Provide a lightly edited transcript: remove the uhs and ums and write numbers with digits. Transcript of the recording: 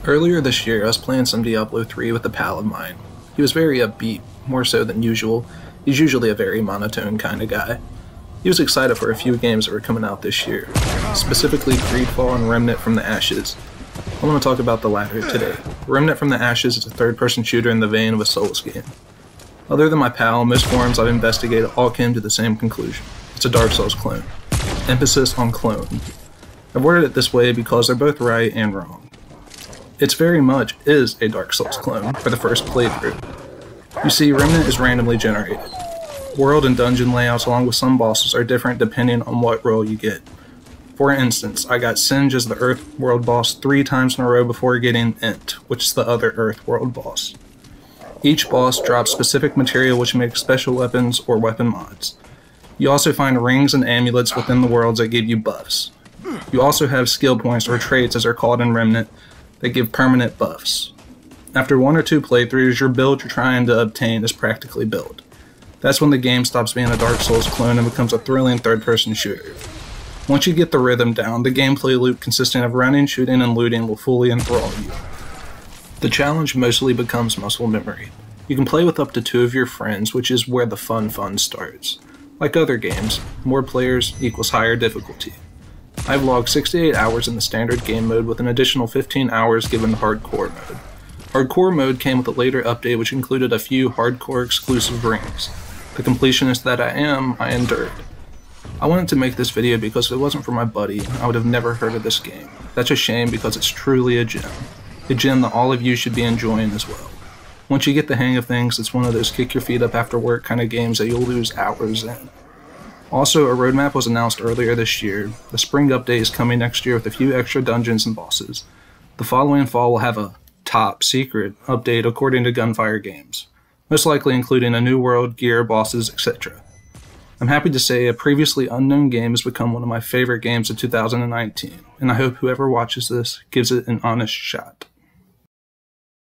Earlier this year, I was playing some Diablo 3 with a pal of mine. He was very upbeat, more so than usual. He's usually a very monotone kind of guy. He was excited for a few games that were coming out this year, specifically Greedfall and Remnant from the Ashes. I want to talk about the latter today. Remnant from the Ashes is a third-person shooter in the vein of a Souls game. Other than my pal, most forums I've investigated all came to the same conclusion. It's a Dark Souls clone. Emphasis on clone. I've worded it this way because they're both right and wrong. It very much is a Dark Souls clone for the first playthrough. You see, Remnant is randomly generated. World and dungeon layouts along with some bosses are different depending on what role you get. For instance, I got Singe as the Earth World boss 3 times in a row before getting Int, which is the other Earth World boss. Each boss drops specific material which makes special weapons or weapon mods. You also find rings and amulets within the worlds that give you buffs. You also have skill points or traits as they're called in Remnant that give permanent buffs. After 1 or 2 playthroughs, your build you're trying to obtain is practically built. That's when the game stops being a Dark Souls clone and becomes a thrilling third-person shooter. Once you get the rhythm down, the gameplay loop consisting of running, shooting, and looting will fully enthrall you. The challenge mostly becomes muscle memory. You can play with up to 2 of your friends, which is where the fun starts. Like other games, more players equals higher difficulty. I've logged 68 hours in the standard game mode with an additional 15 hours given the hardcore mode. Hardcore mode came with a later update which included a few hardcore exclusive rings. The completionist that I am, I endured. I wanted to make this video because if it wasn't for my buddy, I would have never heard of this game. That's a shame because it's truly a gem. A gem that all of you should be enjoying as well. Once you get the hang of things, it's one of those kick your feet up after work kind of games that you'll lose hours in. Also, a roadmap was announced earlier this year. The spring update is coming next year with a few extra dungeons and bosses. The following fall will have a top secret update according to Gunfire Games, most likely including a new world, gear, bosses, etc. I'm happy to say a previously unknown game has become one of my favorite games of 2019, and I hope whoever watches this gives it an honest shot.